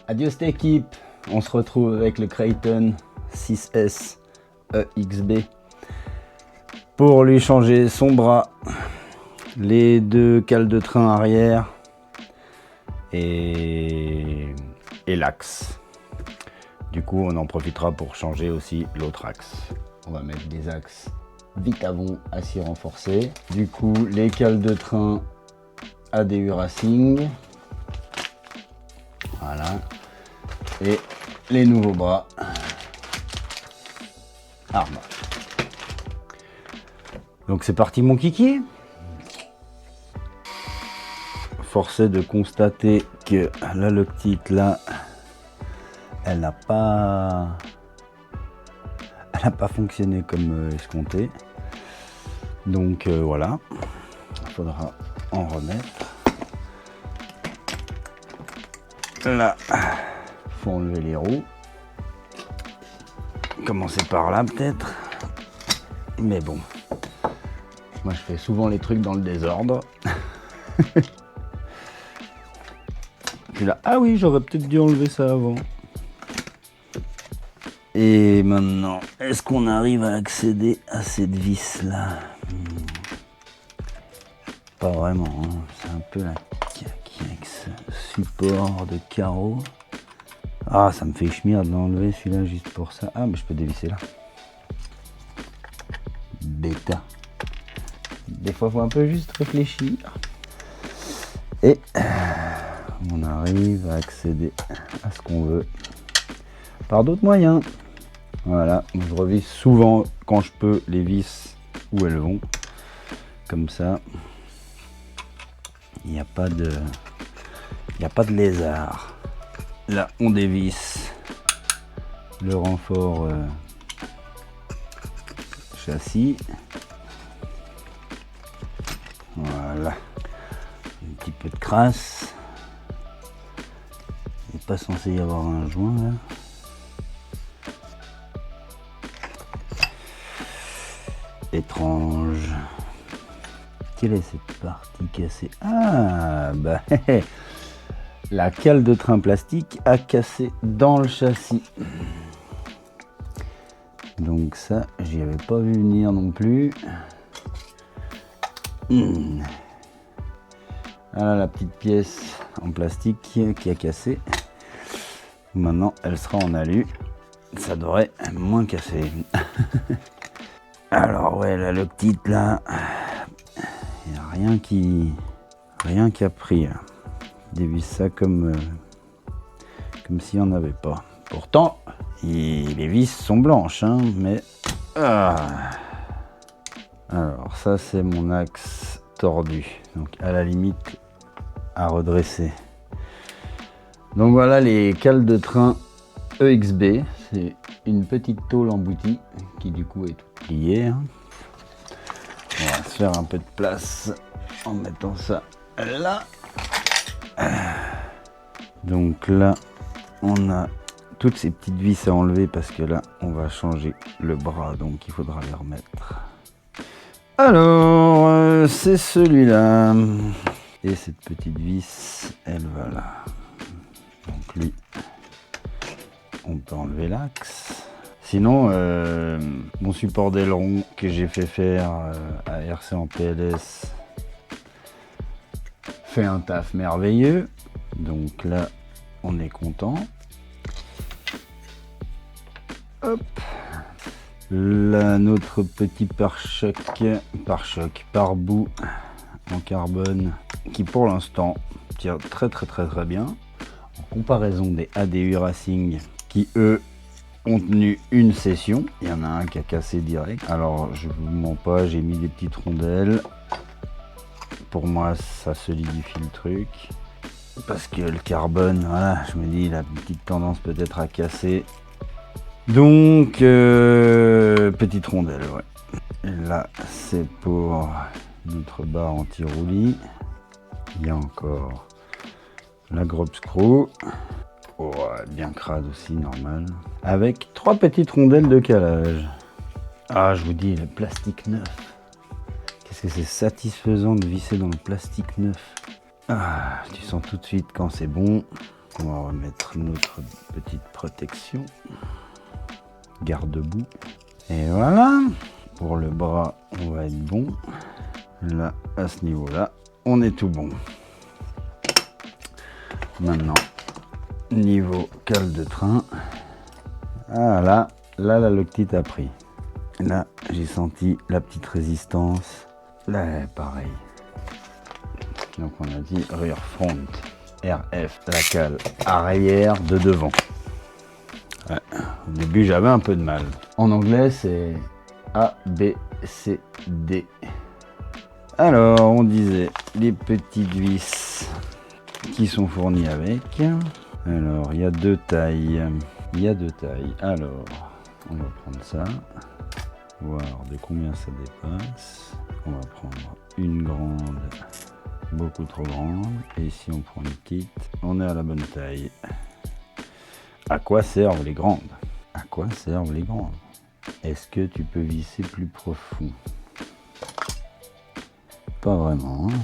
Adieu cette équipe, on se retrouve avec le Kraton 6S EXB pour lui changer son bras, les deux cales de train arrière et l'axe. Du coup on en profitera pour changer aussi l'autre axe. On va mettre des axes Vitavon acier renforcé. Du coup les cales de train ADU Racing. Voilà. Et les nouveaux bras Arma. Donc c'est parti mon kiki. Force est de constater que la loctite là, elle n'a pas fonctionné comme escompté. Donc voilà, il faudra en remettre. Là, faut enlever les roues. Commencer par là peut-être. Mais bon, moi je fais souvent les trucs dans le désordre. Puis là, ah oui, j'aurais peut-être dû enlever ça avant. Et maintenant, est-ce qu'on arrive à accéder à cette vis là? Pas vraiment, hein. C'est un peu la caque avec ce support de carreau. Ah, ça me fait chmir de l'enlever celui-là juste pour ça. Ah, mais je peux dévisser là. Bêta. Des fois, il faut un peu juste réfléchir. Et on arrive à accéder à ce qu'on veut par d'autres moyens. Voilà, je revisse souvent quand je peux les vis où elles vont. Comme ça, il n'y a pas de lézard. Là, on dévisse le renfort châssis. Voilà. Un petit peu de crasse. Il n'est pas censé y avoir un joint là. Étrange. Quelle est cette partie cassée? Ah, bah, la cale de train plastique a cassé dans le châssis. Donc ça, j'y avais pas vu venir non plus. Voilà la petite pièce en plastique qui a cassé. Maintenant, elle sera en alu. Ça devrait moins casser. Alors ouais, la loctite là, il n'y a rien qui a pris. Dévisse ça comme s'il n'y en avait pas. Pourtant, les vis sont blanches, hein, mais... Alors ça c'est mon axe tordu, donc à la limite à redresser. Donc voilà les cales de train EXB, c'est une petite tôle emboutie qui du coup est toute pliée. On va se faire un peu de place en mettant ça là. Donc là on a toutes ces petites vis à enlever parce que là on va changer le bras, donc il faudra les remettre. Alors c'est celui-là et cette petite vis elle va là. Donc lui on peut enlever l'axe. Sinon mon support d'aileron que j'ai fait faire à RC en PLS fait un taf merveilleux, donc là on est content. Hop là, notre petit pare-boue en carbone qui pour l'instant tient très bien en comparaison des ADU Racing qui eux ont tenu une session. Il y en a un qui a cassé direct. Alors je vous mens pas, j'ai mis des petites rondelles. Pour moi ça solidifie le truc. Parce que le carbone, voilà, je me dis il a une petite tendance peut-être à casser. Donc petite rondelle, ouais. Et là c'est pour notre barre anti-roulis. Il y a encore la grub screw. Oh, bien crade aussi, normal. Avec 3 petites rondelles de calage. Ah, je vous dis, le plastique neuf. Qu'est-ce que c'est satisfaisant de visser dans le plastique neuf. Ah, tu sens tout de suite quand c'est bon. On va remettre notre petite protection. Garde-boue. Et voilà. Pour le bras, on va être bon. Là, à ce niveau-là, on est tout bon. Maintenant, niveau cale de train. Ah là, la loctite a pris. Là, j'ai senti la petite résistance. Là, pareil. Donc on a dit rear front, RF, la cale arrière de devant. Ouais. Au début, j'avais un peu de mal. En anglais, c'est A, B, C, D. Alors, on disait les petites vis qui sont fournies avec. Alors, il y a deux tailles. Alors, on va prendre ça. Voir de combien ça dépasse. On va prendre une grande, beaucoup trop grande. Et si on prend une petite, on est à la bonne taille. À quoi servent les grandes? À quoi servent les grandes? Est-ce que tu peux visser plus profond? Pas vraiment. Hein?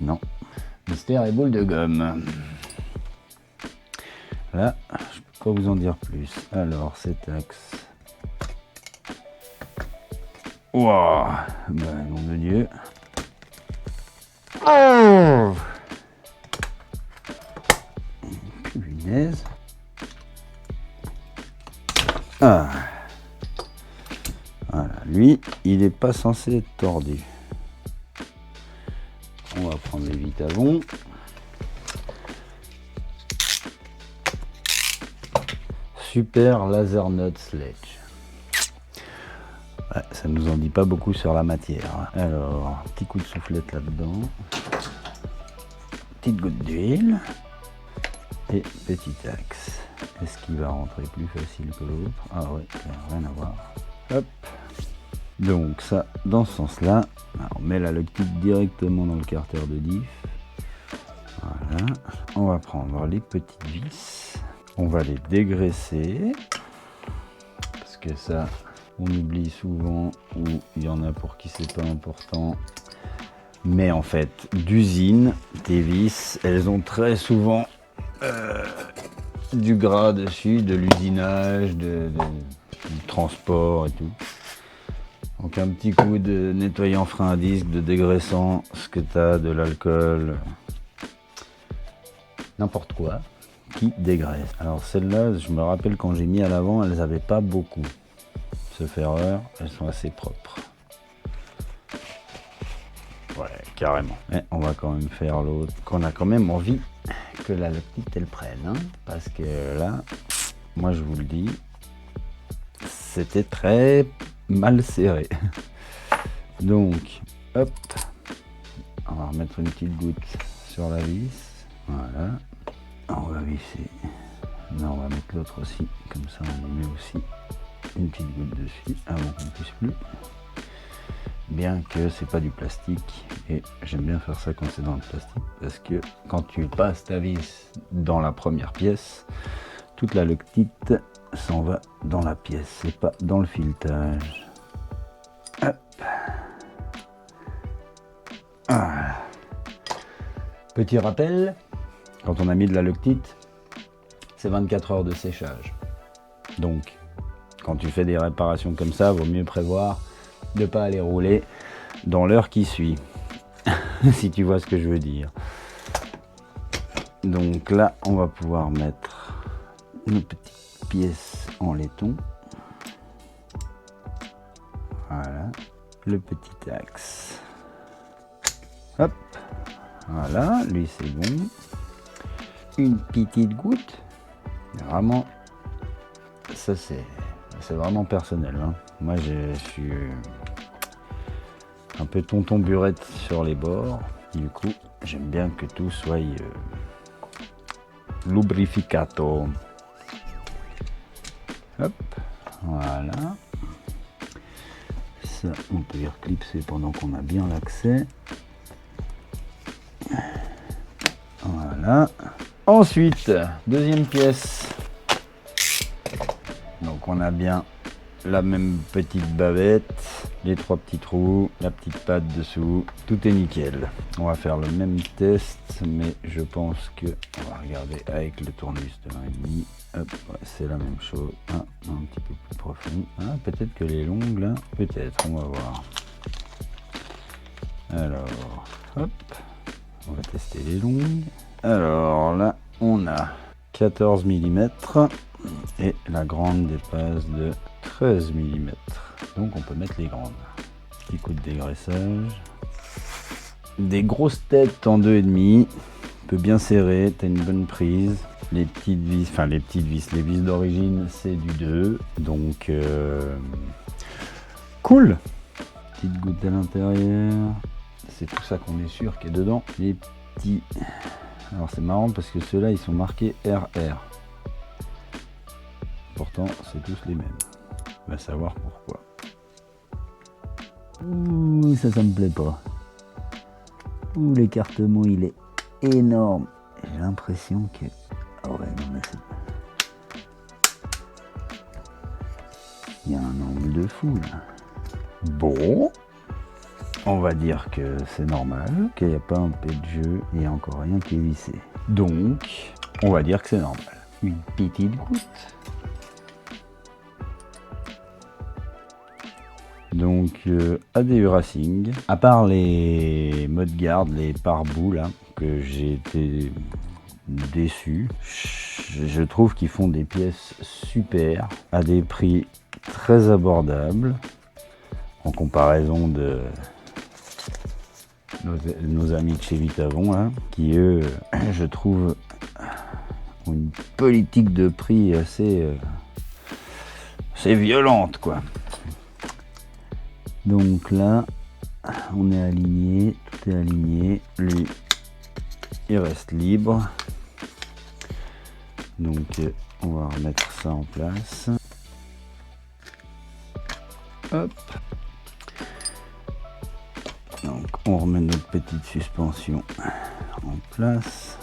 Non. Mystère et boule de gomme. Là, je peux pas vous en dire plus. Alors, cet axe. Waouh! Ben, nom de Dieu. Oh! Punaise. Ah. Voilà, lui, il n'est pas censé être tordu. On va prendre les Vitavon. Super Laser Nut Sledge. Ouais, ça nous en dit pas beaucoup sur la matière. Alors, petit coup de soufflette là-dedans. Petite goutte d'huile. Et petit axe. Est-ce qu'il va rentrer plus facile que l'autre? Ah ouais, rien à voir. Hop. Donc ça, dans ce sens-là, on met la loctite directement dans le carter de diff. Voilà. On va prendre les petites vis. On va les dégraisser. Parce que ça, on oublie souvent, ou il y en a pour qui c'est pas important. Mais en fait, d'usine, tes vis, elles ont très souvent du gras dessus, de l'usinage, du transport et tout. Donc un petit coup de nettoyant frein à disque, de dégraissant, ce que tu as, de l'alcool, n'importe quoi, qui dégraisse. Alors celles-là, je me rappelle quand j'ai mis à l'avant, elles n'avaient pas beaucoup. Sauf erreur, elles sont assez propres. Ouais, carrément. Mais on va quand même faire l'autre, qu'on a quand même envie que la loctite elle prenne. Hein, parce que là, moi je vous le dis, c'était très mal serré. Donc, hop, on va remettre une petite goutte sur la vis. Voilà. On va visser. Non, on va mettre l'autre aussi. Comme ça, on y met aussi une petite goutte dessus avant qu'on ne puisse plus. Bien que c'est pas du plastique, et j'aime bien faire ça quand c'est dans le plastique, parce que quand tu passes ta vis dans la première pièce, toute la loctite s'en va dans la pièce, c'est pas dans le filetage. Hop. Voilà. Petit rappel, quand on a mis de la loctite, c'est 24 heures de séchage. Donc, quand tu fais des réparations comme ça, vaut mieux prévoir de ne pas aller rouler dans l'heure qui suit. Si tu vois ce que je veux dire. Donc là, on va pouvoir mettre nos petites pièces en laiton. Voilà. Le petit axe. Hop. Voilà, lui c'est bon. Une petite goutte. Vraiment, ça c'est vraiment personnel. Hein. Moi je suis un peu tonton burette sur les bords. Du coup, j'aime bien que tout soit lubrificato. Hop, voilà. Ça, on peut y reclipser pendant qu'on a bien l'accès. Voilà. Ensuite, deuxième pièce. Donc on a bien la même petite bavette. les 3 petits trous, la petite patte dessous, tout est nickel. On va faire le même test, mais je pense que on va regarder avec le tournevis de 1,5. Hop, ouais, c'est la même chose. Ah, un petit peu plus profond. Ah, peut-être que les longues là, peut-être, on va voir. Alors, hop, on va tester les longues. Alors là, on a 14 mm et la grande dépasse de 13 mm. Donc on peut mettre les grandes. Petit coup de dégraissage. Des grosses têtes en 2,5. Peut bien serrer, t'as une bonne prise. Les petites vis, enfin les vis d'origine c'est du 2. Donc cool. Petite goutte à l'intérieur. C'est tout ça qu'on est sûr qu'il y a dedans. Les petits. Alors c'est marrant parce que ceux-là ils sont marqués RR. Pourtant c'est tous les mêmes. On va savoir pourquoi. Ouh, ça me plaît pas. Ouh, l'écartement il est énorme. J'ai l'impression que... Ah ouais, non mais c'est... Il y a un angle de fou là. Bon. On va dire que c'est normal, qu'il n'y a pas un P de jeu et encore rien qui est vissé. Donc, on va dire que c'est normal. Une petite goutte. Donc, ADU Racing, à part les mode garde, les pare-boues là, que j'ai été déçu, je trouve qu'ils font des pièces super, à des prix très abordables, en comparaison de nos amis de chez Vitavon, là, qui eux, je trouve, ont une politique de prix assez violente, quoi. Donc là, on est aligné, tout est aligné. Lui, il reste libre. Donc, on va remettre ça en place. Hop. Donc, on remet notre petite suspension en place.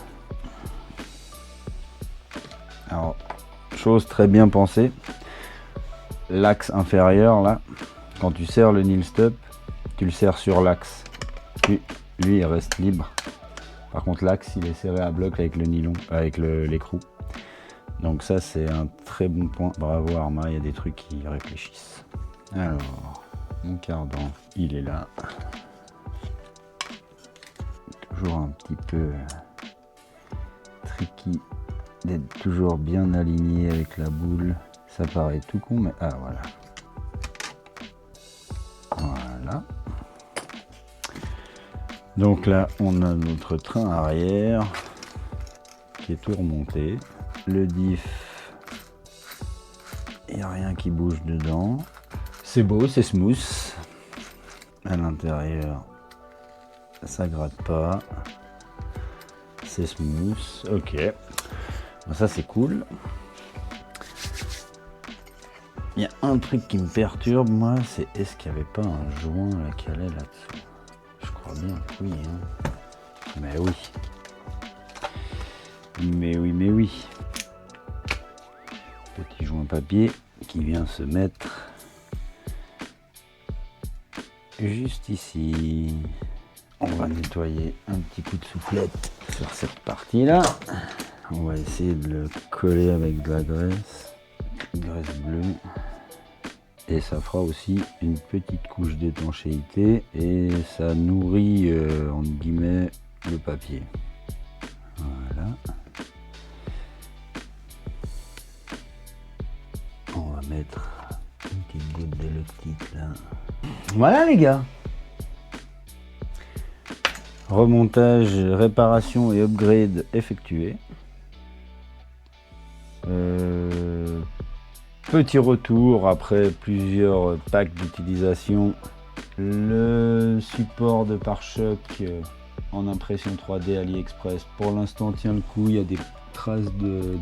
Alors, chose très bien pensée. L'axe inférieur, là, quand tu serres le nil stop, tu le serres sur l'axe. Lui, il reste libre. Par contre, l'axe, il est serré à bloc avec le nylon, avec l'écrou. Donc ça, c'est un très bon point. Bravo Arma, il y a des trucs qui réfléchissent. Alors, mon cardan, il est là. Toujours un petit peu tricky d'être toujours bien aligné avec la boule. Ça paraît tout con, mais ah voilà. Voilà. Donc là, on a notre train arrière qui est tout remonté. Le diff, il n'y a rien qui bouge dedans. C'est beau, c'est smooth. À l'intérieur, ça gratte pas. C'est smooth. Ok. Bon, ça, c'est cool. Il y a un truc qui me perturbe, moi, c'est est-ce qu'il n'y avait pas un joint là, qui allait là-dessous? Je crois bien que oui. Hein. Mais oui. Mais oui, mais oui. Petit joint papier qui vient se mettre juste ici. On va nettoyer un petit coup de soufflette sur cette partie-là. On va essayer de le coller avec de la graisse bleue. Et ça fera aussi une petite couche d'étanchéité et ça nourrit entre guillemets le papier. Voilà. On va mettre une petite goutte d'électrique là. Voilà les gars. Remontage, réparation et upgrade effectué. Petit retour après plusieurs packs d'utilisation. Le support de pare-choc en impression 3D AliExpress pour l'instant tient le coup. Il y a des traces de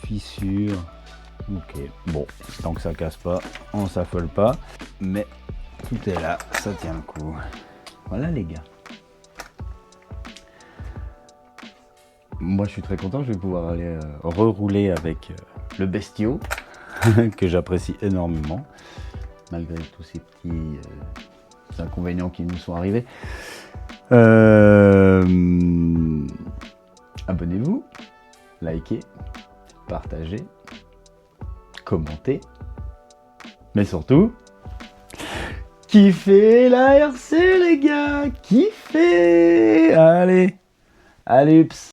fissures. Ok, bon, tant que ça casse pas, on s'affole pas. Mais tout est là, ça tient le coup. Voilà les gars. Moi je suis très content, je vais pouvoir aller rerouler avec le Bestio que j'apprécie énormément. malgré tous ces petits inconvénients qui nous sont arrivés. Abonnez-vous, likez, partagez, commentez, mais surtout, kiffez la RC les gars, kiffez. Allez, allez,